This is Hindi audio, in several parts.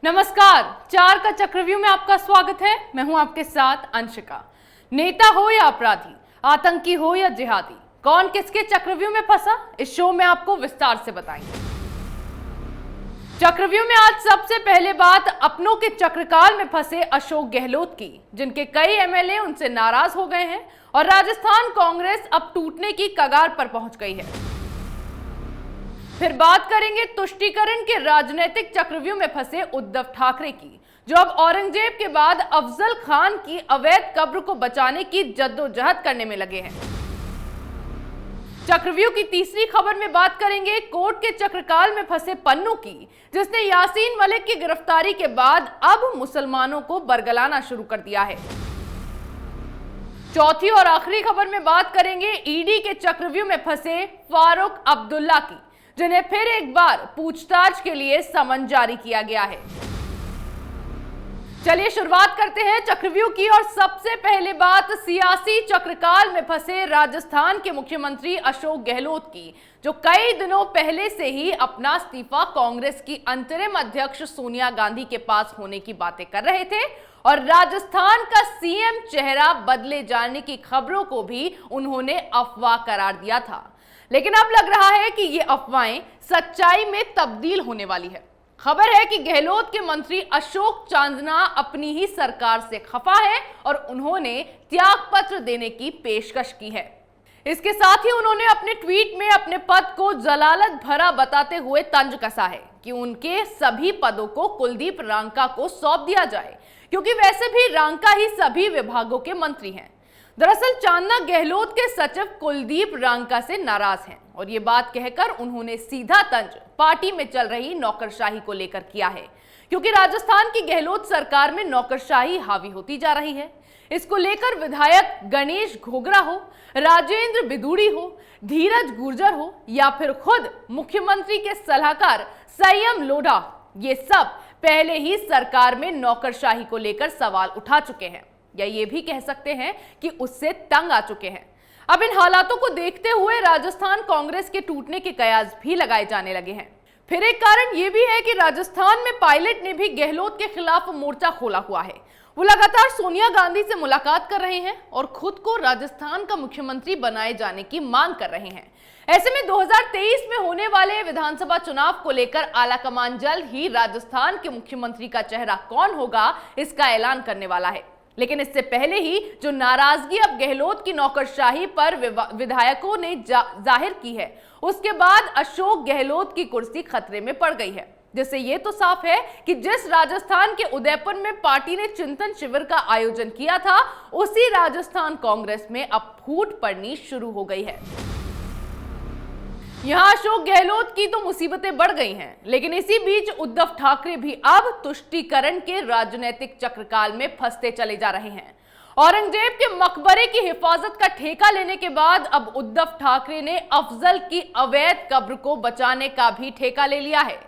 नमस्कार, 4 का चक्रव्यूह में आपका स्वागत है। मैं हूं आपके साथ अंशिका। नेता हो या अपराधी, आतंकी हो या जिहादी, कौन किसके चक्रव्यूह में फंसा, इस शो में आपको विस्तार से बताएंगे। चक्रव्यूह में आज सबसे पहले बात अपनों के चक्रकाल में फंसे अशोक गहलोत की, जिनके कई एमएलए उनसे नाराज हो गए हैं और राजस्थान कांग्रेस अब टूटने की कगार पर पहुंच गई है। फिर बात करेंगे तुष्टीकरण के राजनीतिक चक्रव्यूह में फंसे उद्धव ठाकरे की, जो अब औरंगजेब के बाद अफजल खान की अवैध कब्र को बचाने की जद्दोजहद करने में लगे हैं। चक्रव्यूह की तीसरी खबर में बात करेंगे कोर्ट के चक्रकाल में फंसे पन्नू की, जिसने यासीन मलिक की गिरफ्तारी के बाद अब मुसलमानों को बरगलाना शुरू कर दिया है। चौथी और आखिरी खबर में बात करेंगे ईडी के चक्रव्यूह में फंसे फारूक अब्दुल्ला की, जिन्हें फिर एक बार पूछताछ के लिए समन जारी किया गया है। चलिए शुरुआत करते हैं चक्रव्यूह की और सबसे पहले बात सियासी चक्रकाल में फंसे राजस्थान के मुख्यमंत्री अशोक गहलोत की, जो कई दिनों पहले से ही अपना इस्तीफा कांग्रेस की अंतरिम अध्यक्ष सोनिया गांधी के पास होने की बातें कर रहे थे और राजस्थान का सीएम चेहरा बदले जाने की खबरों को भी उन्होंने अफवाह करार दिया था। लेकिन अब लग रहा है कि ये अफवाहें सच्चाई में तब्दील होने वाली है। खबर है कि गहलोत के मंत्री अशोक चांदना अपनी ही सरकार से खफा है और उन्होंने त्यागपत्र देने की पेशकश की है। इसके साथ ही उन्होंने अपने ट्वीट में अपने पद को जलालत भरा बताते हुए तंज कसा है कि उनके सभी पदों को कुलदीप रांका को सौंप दिया जाए, क्योंकि वैसे भी रांका ही सभी विभागों के मंत्री हैं। दरअसल चांदना गहलोत के सचिव कुलदीप रांका से नाराज हैं और ये बात कहकर उन्होंने सीधा तंज पार्टी में चल रही नौकरशाही को लेकर किया है, क्योंकि राजस्थान की गहलोत सरकार में नौकरशाही हावी होती जा रही है। इसको लेकर विधायक गणेश घोगरा हो, राजेंद्र बिदूड़ी हो, धीरज गुर्जर हो या फिर खुद मुख्यमंत्री के सलाहकार संयम लोढ़ा, ये सब पहले ही सरकार में नौकरशाही को लेकर सवाल उठा चुके हैं, या ये भी कह सकते हैं कि उससे तंग आ चुके हैं। अब इन हालातों को देखते हुए राजस्थान कांग्रेस के टूटने के कयास भी लगाए जाने लगे हैं। फिर एक कारण ये भी है कि राजस्थान में पायलट ने भी गहलोत के खिलाफ मोर्चा खोला हुआ है। वो लगातार सोनिया गांधी से मुलाकात कर रहे हैं और खुद को राजस्थान का मुख्यमंत्री बनाए जाने की मांग कर रहे हैं। ऐसे में 2023 में होने वाले विधानसभा चुनाव को लेकर आलाकमान जल्द ही राजस्थान के मुख्यमंत्री का चेहरा कौन होगा, इसका ऐलान करने वाला है। लेकिन इससे पहले ही जो नाराजगी अब गहलोत की नौकरशाही पर विधायकों ने जाहिर की है, उसके बाद अशोक गहलोत की कुर्सी खतरे में पड़ गई है, जिससे ये तो साफ है कि जिस राजस्थान के उदयपुर में पार्टी ने चिंतन शिविर का आयोजन किया था, उसी राजस्थान कांग्रेस में अब फूट पड़नी शुरू हो गई है। यहां अशोक गहलोत की तो मुसीबतें बढ़ गई हैं, लेकिन इसी बीच उद्धव ठाकरे भी अब तुष्टीकरण के राजनीतिक चक्रकाल में फंसते चले जा रहे हैं। औरंगजेब के मकबरे की हिफाजत का ठेका लेने के बाद अब उद्धव ठाकरे ने अफजल की अवैध कब्र को बचाने का भी ठेका ले लिया है।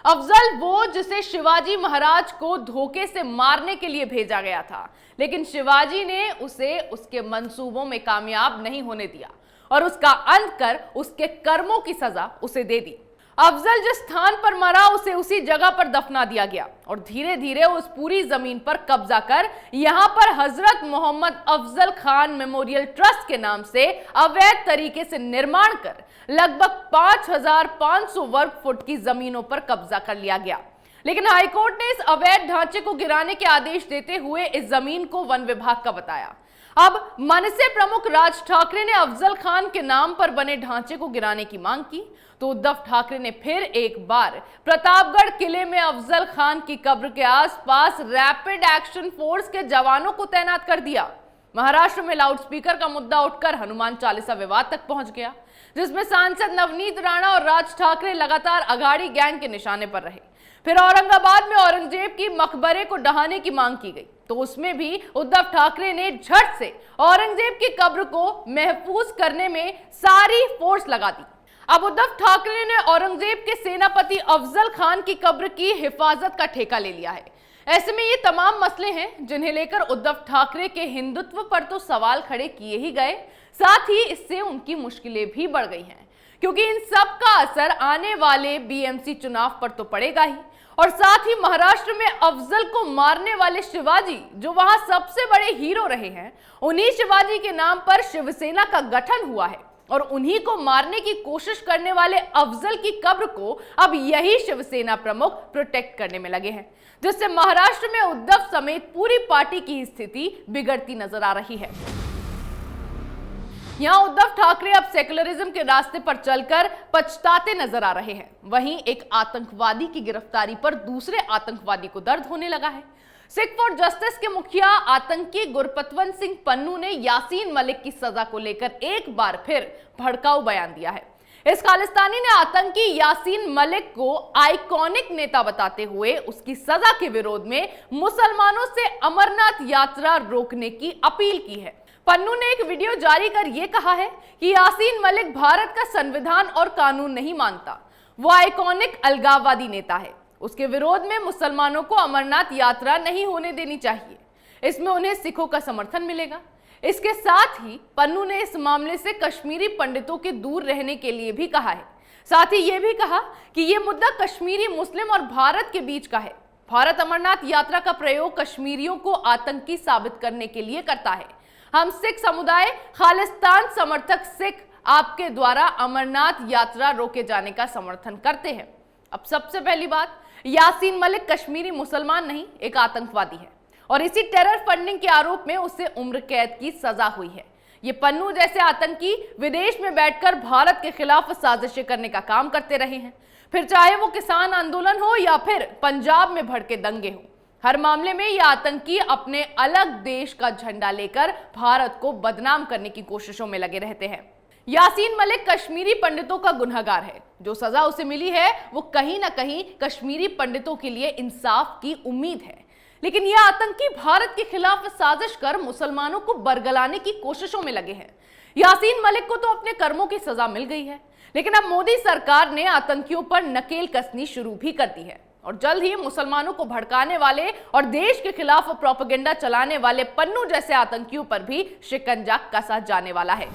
अफजल वो जिसे शिवाजी महाराज को धोखे से मारने के लिए भेजा गया था, लेकिन शिवाजी ने उसे उसके मंसूबों में कामयाब नहीं होने दिया और उसका अंत कर उसके कर्मों की सजा उसे दे दी। अफजल जिस स्थान पर मरा उसे उसी जगह पर दफना दिया गया और धीरे धीरे उस पूरी जमीन पर कब्जा कर यहां पर हजरत मोहम्मद अफजल खान मेमोरियल ट्रस्ट के नाम से अवैध तरीके से निर्माण कर लगभग 5500 वर्ग फुट की जमीनों पर कब्जा कर लिया गया। लेकिन हाईकोर्ट ने इस अवैध ढांचे को गिराने के आदेश देते हुए इस जमीन को वन विभाग का बताया। अब मनसे प्रमुख राज ठाकरे ने अफजल खान के नाम पर बने ढांचे को गिराने की मांग की, तो उद्धव ठाकरे ने फिर एक बार प्रतापगढ़ किले में अफजल खान की कब्र के आसपास रैपिड एक्शन फोर्स के जवानों को तैनात कर दिया। महाराष्ट्र में लाउडस्पीकर का मुद्दा उठकर हनुमान चालीसा विवाद तक पहुंच गया, जिसमें सांसद नवनीत राणा और राज ठाकरे लगातार अघाड़ी गैंग के निशाने पर रहे। फिर औरंगाबाद में औरंगजेब की मकबरे को ढहाने की मांग की गई, तो उसमें भी उद्धव ठाकरे ने झट से औरंगजेब की कब्र को महफूज करने में सारी फोर्स लगा दी। अब उद्धव ठाकरे ने औरंगजेब के सेनापति अफजल खान की कब्र की हिफाजत का ठेका ले लिया है। ऐसे में ये तमाम मसले हैं जिन्हें लेकर उद्धव ठाकरे के हिंदुत्व पर तो सवाल खड़े किए ही गए, साथ ही इससे उनकी मुश्किलें भी बढ़ गई हैं, क्योंकि इन सब का असर आने वाले बीएमसी चुनाव पर तो पड़ेगा ही और साथ ही महाराष्ट्र में अफजल को मारने वाले शिवाजी, जो वहां सबसे बड़े हीरो रहे हैं, उन्हीं शिवाजी के नाम पर शिवसेना का गठन हुआ है और उन्हीं को मारने की कोशिश करने वाले अफजल की कब्र को अब यही शिवसेना प्रमुख प्रोटेक्ट करने में लगे हैं, जिससे महाराष्ट्र में उद्धव समेत पूरी पार्टी की स्थिति बिगड़ती नजर आ रही है। यहां उद्धव ठाकरे अब सेकुलरिज्म के रास्ते पर चलकर पछताते नजर आ रहे हैं। वहीं एक आतंकवादी की गिरफ्तारी पर दूसरे आतंकवादी को दर्द होने लगा है। सिख फॉर जस्टिस के मुखिया आतंकी गुरपतवंत सिंह पन्नू ने यासीन मलिक की सजा को लेकर एक बार फिर भड़काऊ बयान दिया है। इस खालिस्तानी ने आतंकी यासीन मलिक को आइकॉनिक नेता बताते हुए उसकी सजा के विरोध में मुसलमानों से अमरनाथ यात्रा रोकने की अपील की है। पन्नू ने एक वीडियो जारी कर यह कहा है कि यासीन मलिक भारत का संविधान और कानून नहीं मानता, वो आइकॉनिक अलगाववादी नेता है। उसके विरोध में मुसलमानों को अमरनाथ यात्रा नहीं होने देनी चाहिए, इसमें उन्हें सिखों का समर्थन मिलेगा। इसके साथ ही पन्नू ने इस मामले से कश्मीरी पंडितों के दूर रहने के लिए भी कहा है। साथ ही यह भी कहा कि यह मुद्दा कश्मीरी मुस्लिम और भारत के बीच का है। भारत अमरनाथ यात्रा का प्रयोग कश्मीरियों को आतंकी साबित करने के लिए करता है। हम सिख समुदाय खालिस्तान समर्थक सिख आपके द्वारा अमरनाथ यात्रा रोके जाने का समर्थन करते हैं। अब सबसे पहली बात, यासीन मलिक कश्मीरी मुसलमान नहीं, एक आतंकवादी है और इसी टेरर फंडिंग के आरोप में उसे उम्र कैद की सजा हुई है। ये पन्नू जैसे आतंकी विदेश में बैठकर भारत के खिलाफ साजिशें करने का काम करते रहे हैं, फिर चाहे वो किसान आंदोलन हो या फिर पंजाब में भड़के दंगे हो। हर मामले में ये आतंकी अपने अलग देश का झंडा लेकर भारत को बदनाम करने की कोशिशों में लगे रहते हैं। यासीन मलिक कश्मीरी पंडितों का गुनहगार है। जो सजा उसे मिली है वो कहीं ना कहीं कश्मीरी पंडितों के लिए इंसाफ की उम्मीद है, लेकिन यह आतंकी भारत के खिलाफ साजिश कर मुसलमानों को बरगलाने की कोशिशों में लगे हैं। यासीन मलिक को तो अपने कर्मों की सजा मिल गई है, लेकिन अब मोदी सरकार ने आतंकियों पर नकेल कसनी शुरू भी कर दी है और जल्द ही मुसलमानों को भड़काने वाले और देश के खिलाफ प्रोपेगेंडा चलाने वाले पन्नू जैसे आतंकियों पर भी शिकंजा कसा जाने वाला है।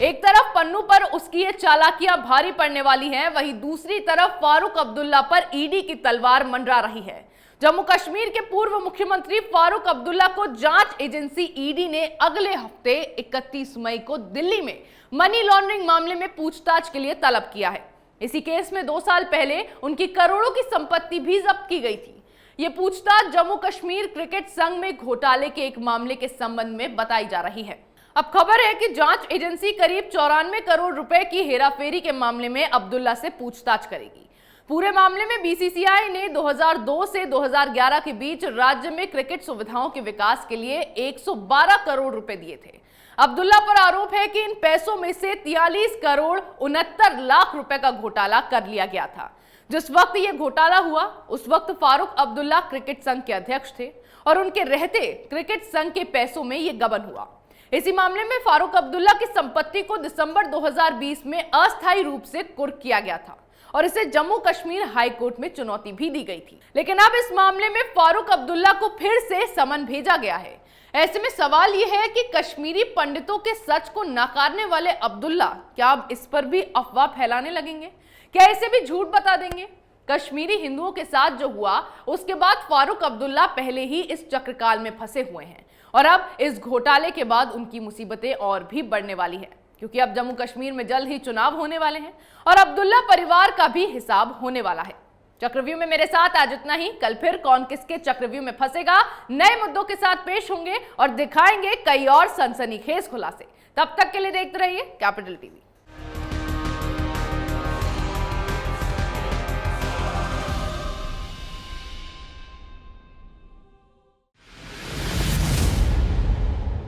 एक तरफ पन्नू पर उसकी ये चालाकियां भारी पड़ने वाली हैं, वहीं दूसरी तरफ फारूक अब्दुल्ला पर ईडी की तलवार मंडरा रही है। जम्मू कश्मीर के पूर्व मुख्यमंत्री फारूक अब्दुल्ला को जांच एजेंसी ईडी ने अगले हफ्ते 31 मई को दिल्ली में मनी लॉन्ड्रिंग मामले में पूछताछ के लिए तलब किया है। इसी केस में 2 साल पहले उनकी करोड़ों की संपत्ति भी जब्त की गई थी। ये पूछताछ जम्मू कश्मीर क्रिकेट संघ में घोटाले के एक मामले के संबंध में बताई जा रही है। अब खबर है कि जांच एजेंसी करीब 94 करोड़ रुपए की हेराफेरी के मामले में अब्दुल्ला से पूछताछ करेगी। पूरे मामले में बीसीसीआई ने 2002 से 2011 के बीच राज्य में क्रिकेट सुविधाओं के विकास के लिए 112 करोड़ रुपए दिए थे। अब्दुल्ला पर आरोप है कि इन पैसों में से 43 करोड़ 69 लाख रुपए का घोटाला कर लिया गया था। जिस वक्त यह घोटाला हुआ उस वक्त फारूक अब्दुल्ला क्रिकेट संघ के अध्यक्ष थे और उनके रहते क्रिकेट संघ के पैसों में यह गबन हुआ। इसी मामले में फारूक अब्दुल्ला की संपत्ति को दिसंबर 2020 में अस्थायी रूप से कुर्क किया गया था और इसे जम्मू कश्मीर हाई कोर्ट में चुनौती भी दी गई थी। लेकिन अब इस मामले में फारूक अब्दुल्ला को फिर से समन भेजा गया है। ऐसे में सवाल यह है कि कश्मीरी पंडितों के सच को नकारने वाले अब्दुल्ला क्या अब इस पर भी अफवाह फैलाने लगेंगे? क्या इसे भी झूठ बता देंगे? कश्मीरी हिंदुओं के साथ जो हुआ उसके बाद फारूक अब्दुल्ला पहले ही इस चक्रकाल में फंसे हुए हैं और अब इस घोटाले के बाद उनकी मुसीबतें और भी बढ़ने वाली है, क्योंकि अब जम्मू कश्मीर में जल्द ही चुनाव होने वाले हैं और अब्दुल्ला परिवार का भी हिसाब होने वाला है। चक्रव्यूह में मेरे साथ आज इतना ही। कल फिर कौन किसके चक्रव्यूह में फंसेगा, नए मुद्दों के साथ पेश होंगे और दिखाएंगे कई और सनसनीखेज खुलासे। तब तक के लिए देखते रहिए कैपिटल टीवी।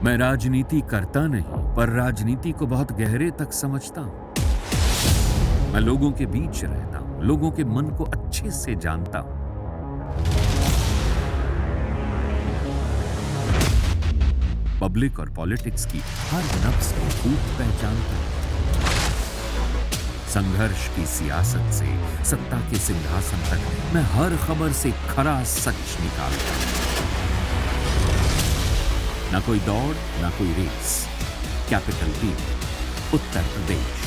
मैं राजनीति करता नहीं, पर राजनीति को बहुत गहरे तक समझता हूं। मैं लोगों के बीच रहता हूं, लोगों के मन को अच्छे से जानता हूं। पब्लिक और पॉलिटिक्स की हर नब्ज को खूब पहचानता हूं। संघर्ष की सियासत से सत्ता के सिंहासन तक मैं हर खबर से खरा सच निकालता हूं। ना कोई दौड़, ना कोई race. Capital TV, Uttar Pradesh.